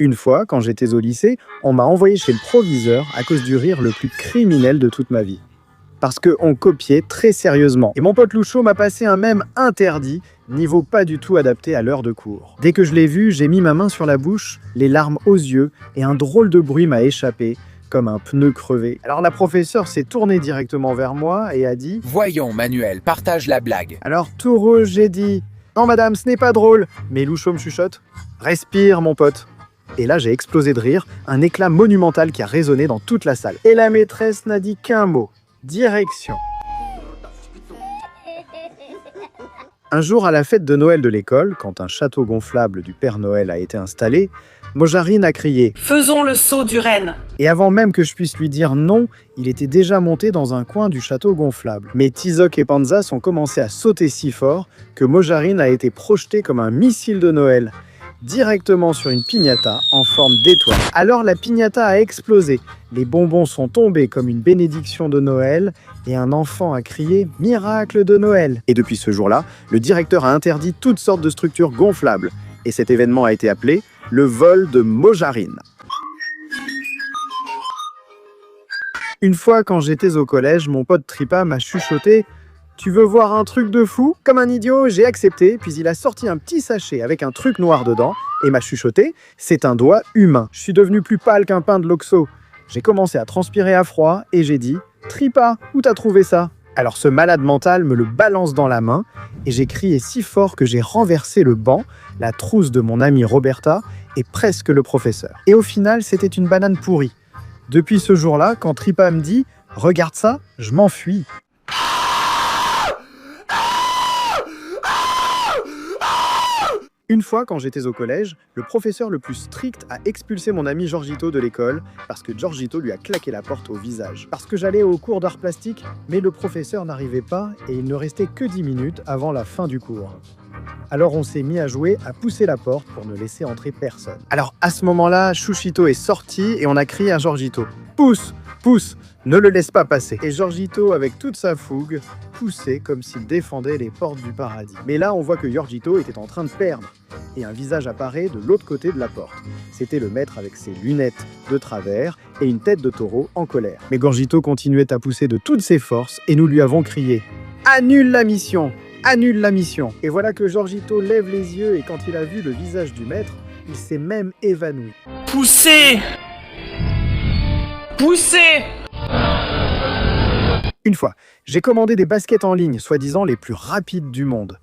Une fois, quand j'étais au lycée, on m'a envoyé chez le proviseur à cause du rire le plus criminel de toute ma vie. Parce qu'on copiait très sérieusement. Et mon pote Louchot m'a passé un mème interdit, niveau pas du tout adapté à l'heure de cours. Dès que je l'ai vu, j'ai mis ma main sur la bouche, les larmes aux yeux, et un drôle de bruit m'a échappé, comme un pneu crevé. Alors la professeure s'est tournée directement vers moi et a dit « Voyons, Manuel, partage la blague. » Alors tout rouge, j'ai dit « Non madame, ce n'est pas drôle !» Mais Louchot me chuchote « Respire mon pote !» Et là j'ai explosé de rire, un éclat monumental qui a résonné dans toute la salle. Et la maîtresse n'a dit qu'un mot. Direction. Un jour à la fête de Noël de l'école, quand un château gonflable du Père Noël a été installé, Mojarine a crié « Faisons le saut du renne !» Et avant même que je puisse lui dire non, il était déjà monté dans un coin du château gonflable. Mais Tizoc et Panzas ont commencé à sauter si fort que Mojarine a été projeté comme un missile de Noël, directement sur une piñata en forme d'étoile. Alors la piñata a explosé, les bonbons sont tombés comme une bénédiction de Noël et un enfant a crié « Miracle de Noël !» Et depuis ce jour-là, le directeur a interdit toutes sortes de structures gonflables. Et cet événement a été appelé le vol de Mojarine. Une fois, quand j'étais au collège, mon pote Tripa m'a chuchoté « Tu veux voir un truc de fou ?» Comme un idiot, j'ai accepté, puis il a sorti un petit sachet avec un truc noir dedans et m'a chuchoté « C'est un doigt humain. » Je suis devenu plus pâle qu'un pain de l'Oxo. J'ai commencé à transpirer à froid et j'ai dit « Tripa, où t'as trouvé ça ?» Alors ce malade mental me le balance dans la main et j'ai crié si fort que j'ai renversé le banc, la trousse de mon amie Roberta et presque le professeur. Et au final, c'était une banane pourrie. Depuis ce jour-là, quand Tripa me dit « Regarde ça », je m'enfuis. Une fois, quand j'étais au collège, le professeur le plus strict a expulsé mon ami Giorgito de l'école parce que Giorgito lui a claqué la porte au visage. Parce que j'allais au cours d'art plastique, mais le professeur n'arrivait pas et il ne restait que 10 minutes avant la fin du cours. Alors on s'est mis à jouer à pousser la porte pour ne laisser entrer personne. Alors à ce moment-là, Chouchito est sorti et on a crié à Giorgito « Pousse, pousse, ne le laisse pas passer !» Et Giorgito, avec toute sa fougue, poussait comme s'il défendait les portes du paradis. Mais là, on voit que Giorgito était en train de perdre. Et un visage apparaît de l'autre côté de la porte. C'était le maître avec ses lunettes de travers et une tête de taureau en colère. Mais Giorgito continuait à pousser de toutes ses forces et nous lui avons crié « Annule la mission ! Annule la mission !» Et voilà que Giorgito lève les yeux et quand il a vu le visage du maître, il s'est même évanoui. Poussez ! Poussez ! Une fois, j'ai commandé des baskets en ligne, soi-disant les plus rapides du monde.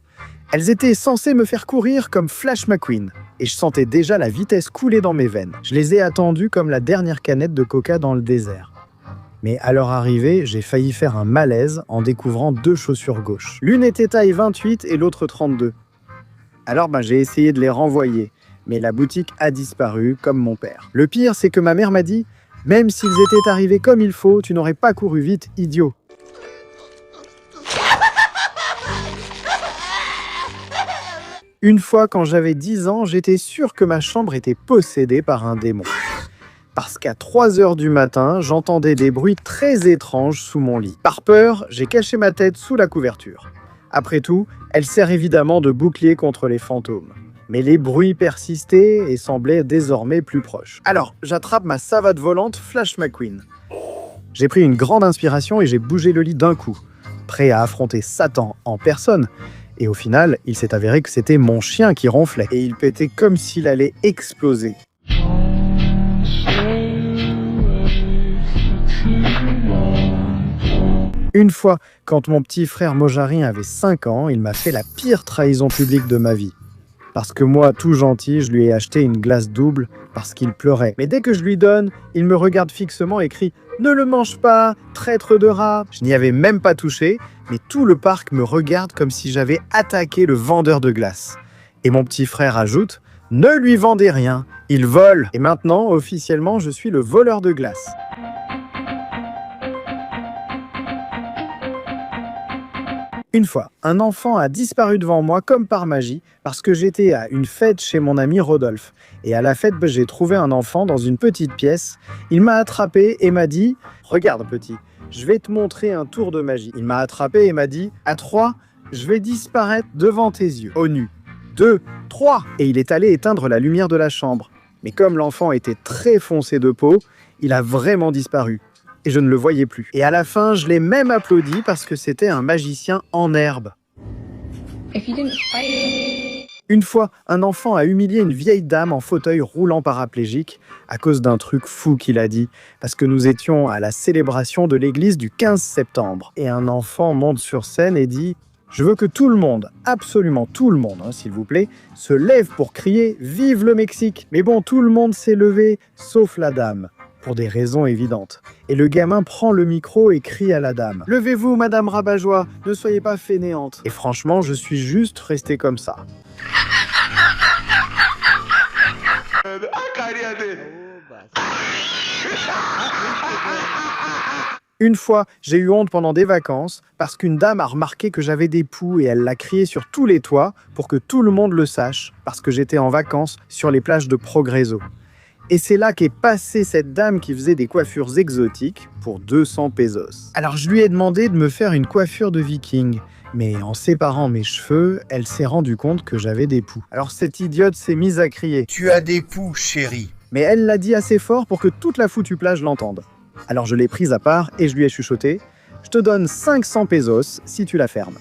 Elles étaient censées me faire courir comme Flash McQueen, et je sentais déjà la vitesse couler dans mes veines. Je les ai attendues comme la dernière canette de coca dans le désert. Mais à leur arrivée, j'ai failli faire un malaise en découvrant 2 chaussures gauches. L'une était taille 28 et l'autre 32. Alors j'ai essayé de les renvoyer, mais la boutique a disparu comme mon père. Le pire, c'est que ma mère m'a dit « Même s'ils étaient arrivés comme il faut, tu n'aurais pas couru vite, idiot !» Une fois, quand j'avais 10 ans, j'étais sûr que ma chambre était possédée par un démon. Parce qu'à 3 heures du matin, j'entendais des bruits très étranges sous mon lit. Par peur, j'ai caché ma tête sous la couverture. Après tout, elle sert évidemment de bouclier contre les fantômes. Mais les bruits persistaient et semblaient désormais plus proches. Alors, j'attrape ma savate volante Flash McQueen. J'ai pris une grande inspiration et j'ai bougé le lit d'un coup, prêt à affronter Satan en personne. Et au final, il s'est avéré que c'était mon chien qui ronflait. Et il pétait comme s'il allait exploser. Une fois, quand mon petit frère Mojarine avait 5 ans, il m'a fait la pire trahison publique de ma vie. Parce que moi, tout gentil, je lui ai acheté une glace double parce qu'il pleurait. Mais dès que je lui donne, il me regarde fixement et crie « Ne le mange pas, traître de rat !» Je n'y avais même pas touché, mais tout le parc me regarde comme si j'avais attaqué le vendeur de glace. Et mon petit frère ajoute « Ne lui vendez rien, il vole !» Et maintenant, officiellement, je suis le voleur de glace. Une fois, un enfant a disparu devant moi comme par magie parce que j'étais à une fête chez mon ami Rodolphe. Et à la fête, j'ai trouvé un enfant dans une petite pièce. Il m'a attrapé et m'a dit « Regarde petit, je vais te montrer un tour de magie. » Il m'a attrapé et m'a dit « À 3, je vais disparaître devant tes yeux, au nu. 2, 3 !» Et il est allé éteindre la lumière de la chambre. Mais comme l'enfant était très foncé de peau, il a vraiment disparu. Et je ne le voyais plus. Et à la fin, je l'ai même applaudi parce que c'était un magicien en herbe. Une fois, un enfant a humilié une vieille dame en fauteuil roulant paraplégique à cause d'un truc fou qu'il a dit, parce que nous étions à la célébration de l'église du 15 septembre. Et un enfant monte sur scène et dit « Je veux que tout le monde, absolument tout le monde, s'il vous plaît, se lève pour crier « Vive le Mexique !» Mais bon, tout le monde s'est levé, sauf la dame, pour des raisons évidentes. Et le gamin prend le micro et crie à la dame « Levez-vous, madame Rabat-Joie, ne soyez pas fainéante !» Et franchement, je suis juste resté comme ça. Une fois, j'ai eu honte pendant des vacances parce qu'une dame a remarqué que j'avais des poux et elle l'a crié sur tous les toits pour que tout le monde le sache parce que j'étais en vacances sur les plages de Progreso. Et c'est là qu'est passée cette dame qui faisait des coiffures exotiques pour 200 pesos. Alors je lui ai demandé de me faire une coiffure de viking. Mais en séparant mes cheveux, elle s'est rendue compte que j'avais des poux. Alors cette idiote s'est mise à crier « Tu as des poux, chérie. » Mais elle l'a dit assez fort pour que toute la foutue plage l'entende. Alors je l'ai prise à part et je lui ai chuchoté « Je te donne 500 pesos si tu la fermes. »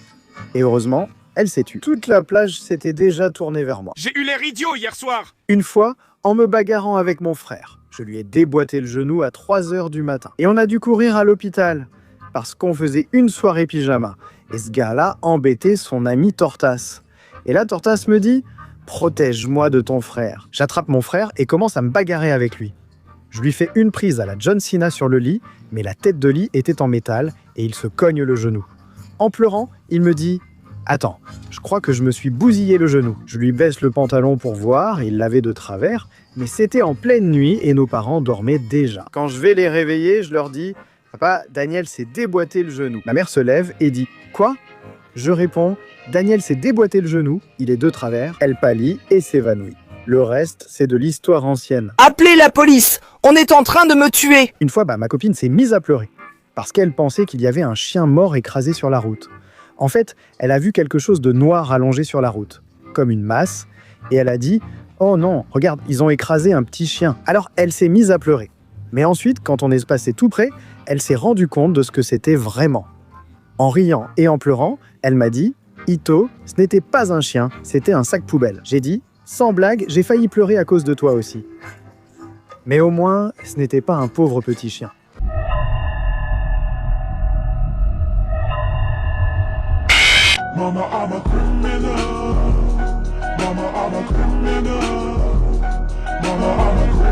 Et heureusement, elle s'est tue. Toute la plage s'était déjà tournée vers moi. J'ai eu l'air idiot hier soir. Une fois, en me bagarrant avec mon frère, je lui ai déboîté le genou à 3h du matin. Et on a dû courir à l'hôpital parce qu'on faisait une soirée pyjama. Et ce gars-là embêtait son ami Tortas. Et là, Tortas me dit « Protège-moi de ton frère ». J'attrape mon frère et commence à me bagarrer avec lui. Je lui fais une prise à la John Cena sur le lit, mais la tête de lit était en métal et il se cogne le genou. En pleurant, il me dit « Attends, je crois que je me suis bousillé le genou ». Je lui baisse le pantalon pour voir, il l'avait de travers, mais c'était en pleine nuit et nos parents dormaient déjà. Quand je vais les réveiller, je leur dis « Papa, Daniel s'est déboîté le genou ». Ma mère se lève et dit « Quoi ?» Je réponds « Daniel s'est déboîté le genou, il est de travers ». Elle pâlit et s'évanouit. Le reste, c'est de l'histoire ancienne. Appelez la police! On est en train de me tuer! Une fois, ma copine s'est mise à pleurer parce qu'elle pensait qu'il y avait un chien mort écrasé sur la route. En fait, elle a vu quelque chose de noir allongé sur la route, comme une masse, et elle a dit « Oh non, regarde, ils ont écrasé un petit chien ». Alors, elle s'est mise à pleurer. Mais ensuite, quand on est passé tout près, elle s'est rendue compte de ce que c'était vraiment. En riant et en pleurant, elle m'a dit « Ito, ce n'était pas un chien, c'était un sac poubelle ». J'ai dit « Sans blague, j'ai failli pleurer à cause de toi aussi ». Mais au moins, ce n'était pas un pauvre petit chien. Mama, I'm a criminal. Mama, I'm a criminal. Mama, I'm a criminal.